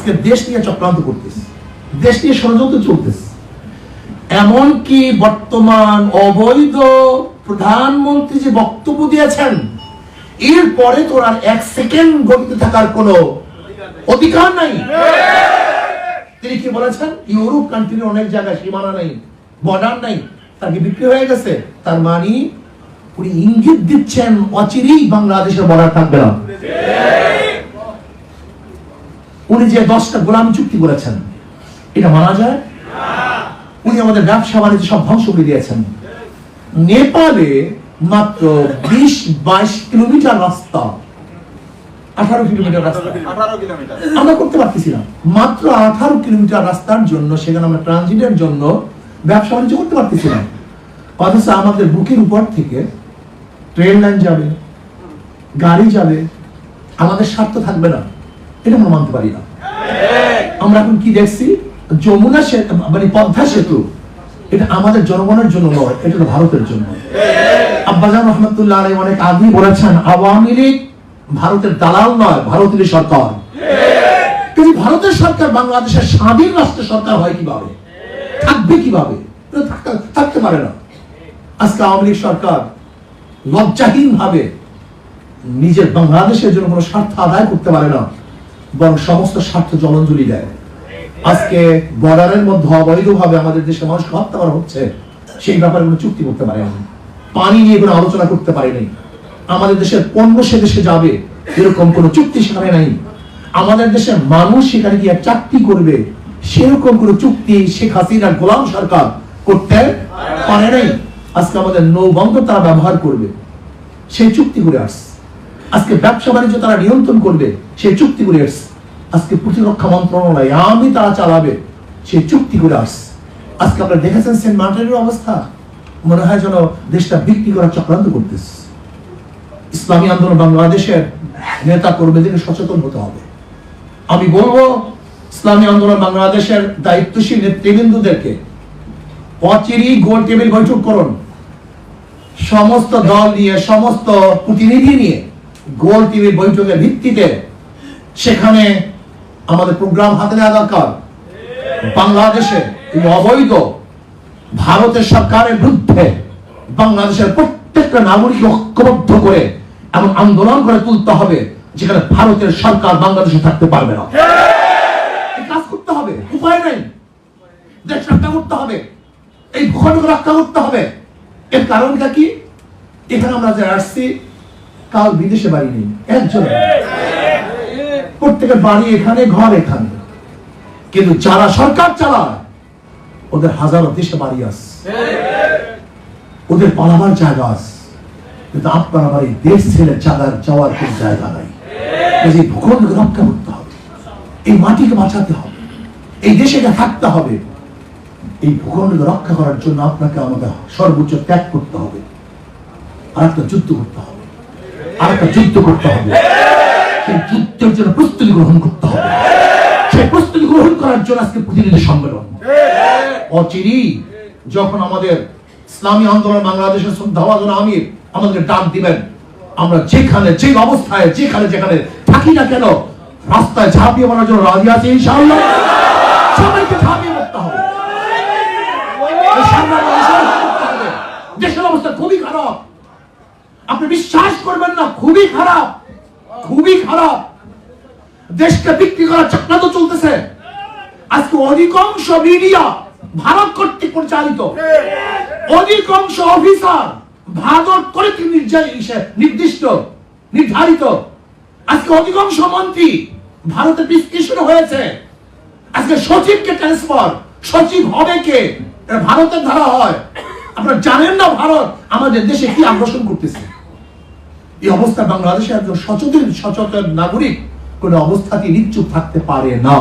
আজকে দেশ নিয়ে চক্রান্ত করতেছে, দেশ নিয়ে ষড়যন্ত্র চলতেছে। এমনকি বর্তমান অবৈধ প্রধানমন্ত্রী যে বক্তব্য দিয়েছেন, এরপরে তোর আর 1 সেকেন্ড গতিতে থাকার কোনো অধিকার নাই। তিনি কি বলেছেন? ইউরোপ কান্ট্রির অনেক জায়গায় সীমানা নাই, বর্ডার নাই, তাকে বিক্রি হয়ে গেছে। তার মানে উনি ইঙ্গিত দিচ্ছেন অচিরেই বাংলাদেশের বর্ডার থাকবে না। উনি যে 10টা গোলামি চুক্তি করেছেন, এটা মানা যায়? উনি আমাদের ব্যবসা বাণিজ্য সব ধ্বংস করে দিয়েছেন। নেপালে মাত্র 20-22 কিলোমিটার রাস্তা, 18 কিলোমিটার রাস্তা আমরা করতে পারতেছি না। মাত্র 18 কিলোমিটার রাস্তার জন্য সেখানে আমরা ট্রানজিটের জন্য ব্যবসা বাণিজ্য করতে পারতেছি না। অথচ আমাদের বুকের উপর থেকে ট্রেন লাইন যাবে, গাড়ি যাবে, আমাদের স্বার্থ থাকবে না, এটা আমরা মানতে পারি না। আমরা এখন কি দেখছি? যমুনা সেতু মানে পদ্মা সেতু, এটা আমাদের জনগণের জন্য নয়, এটা হলো ভারতের জন্য। আব্বাজান রহমতুল্লাহ আলাইহি অনেক আগেই বলেছেন, আওয়ামী লীগ ভারতের দালাল নয়, ভারতের সরকার। কিন্তু ভারতের সরকার বাংলাদেশের স্বাধীন রাষ্ট্র সরকার হয় কিভাবে, থাকবে কিভাবে? থাকতে পারে না। আজকে আওয়ামী লীগ সরকার লজ্জাহীন ভাবে নিজের বাংলাদেশের জন্য কোনো স্বার্থ আদায় করতে পারে না, বরং সমস্ত স্বার্থ জলাঞ্জলি দেয়। আজকে বর্ডারের মধ্যে অবৈধভাবে আমাদের দেশে মানুষকে হত্যা করা হচ্ছে, সেই ব্যাপারে কোনো চুক্তি করতে পারে না, পানি নিয়ে কোনো আলোচনা করতে পারেনি। আমাদের দেশের পণ্য সে দেশে যাবে, এরকম কোনো চুক্তি সেখানে নাই। আমাদের দেশের মানুষ সেখানে গিয়ে চাকরি করবে, সেরকম কোনো চুক্তি শেখ হাসিনার গোলাম সরকার করতে পারে নাই। আজকে আমাদের নৌবন্দর তারা ব্যবহার করবে, সেই চুক্তি করে আসছে। আজকে ব্যবসা বাণিজ্য তারা নিয়ন্ত্রণ করবে, সেই চুক্তি করে আসছে। আজকে প্রতিরক্ষা মন্ত্রণালয় আমি তারা চালাবে, সেই চুক্তি করে আসছে। আজকে আপনারা দেখেছেন সেন্ট মার্টিনের অবস্থা, মনে হয় যেন দেশটা বিক্রি করার চক্রান্ত করতেছে। ইসলামী আন্দোলন বাংলাদেশের নেতা কর্মীদেরকে সচেতন হতে হবে। আমি বলবো ইসলামী আন্দোলন বাংলাদেশের দায়িত্বশীল নেতৃবৃন্দদেরকে অচিরেই গোল টেবিল বৈঠক করুন, সমস্ত দল নিয়ে, সমস্ত প্রতিনিধি নিয়ে গোল টেবিল বৈঠকের ভিত্তিতে সেখানে আমাদের প্রোগ্রাম হাতে নেওয়া দরকার। বাংলাদেশে এই অবৈধ ভারতের সরকারের বিরুদ্ধে বাংলাদেশের প্রত্যেকটা নাগরিক ঐক্যবদ্ধ করে এমন আন্দোলন করে তুলতে হবে যেখানে ভারতের সরকার বাংলাদেশে থাকতে পারবে না। কাজ করতে হবে, উপায় নেই। দেশ রক্ষা করতে হবে, এই ভূখণ্ড রক্ষা করতে হবে। এর কারণটা কি? এখানে আমরা যে আসছি, কাল বিদেশে বাড়ি নেই, একজন প্রত্যেকের বাড়ি এখানে, ঘর এখানে, কিন্তু যারা সরকার চালায় ওদের হাজারো দেশে বাড়ি আছে, ওদের পালাবার জায়গা আছে। কিন্তু আপনার আমার এই দেশ ছেড়ে যাওয়ার কোন জায়গা নাই। এই ভূখণ্ড রক্ষা করতে হবে, এই মাটিকে বাঁচাতে হবে, এই দেশে থাকতে হবে। এই ভূখণ্ড রক্ষা করার জন্য আপনাকে আমাদের সর্বোচ্চ ত্যাগ করতে হবে, আর একটা যুদ্ধ করতে হবে, আর একটা যুদ্ধ করতে হবে। সেই যুদ্ধের জন্য প্রস্তুতি গ্রহণ করতে হবে। সেই প্রস্তুতি গ্রহণ করার জন্য আজকে প্রতিনিধি সম্মেলন। অচিরেই যখন আমাদের ইসলামী আন্দোলন বাংলাদেশের শ্রদ্ধাভাজন আমির আমাদের ডাক দিবেন, আমরা যেখানে যে অবস্থায় যেখানে থাকি না কেন, রাস্তায় ঝাঁপিয়ে পড়ার জন্য রাজি আছি ইনশাআল্লাহ। সবাইকে ঝাঁপিয়ে পড়তে হবে। দেশের অবস্থা খুবই খারাপ, আপনি বিশ্বাস করবেন না, খুবই খারাপ, খুবই খারাপ। দেশকে বিক্রি করার চক্রান্ত চলতেছে। আজকে অধিকাংশ মিডিয়া ভারত কর্তৃক পরিচালিত, অধিকাংশ অফিসার ভারত কর্তৃক নির্ধারিত। আজকে অধিকাংশ মন্ত্রী ভারতের প্রেসক্রিপশন হয়েছে। আজকে সচিবকে ট্রান্সফার, সচিব হবে কে? ভারতের ধারা হয়। আপনারা জানেন না ভারত আমাদের দেশে কি আগ্রাসন করতেছে। এই অবস্থা বাংলাদেশে একজন সচেতন নাগরিক কোন অবস্থাতেই নিশ্চুপ থাকতে পারে না।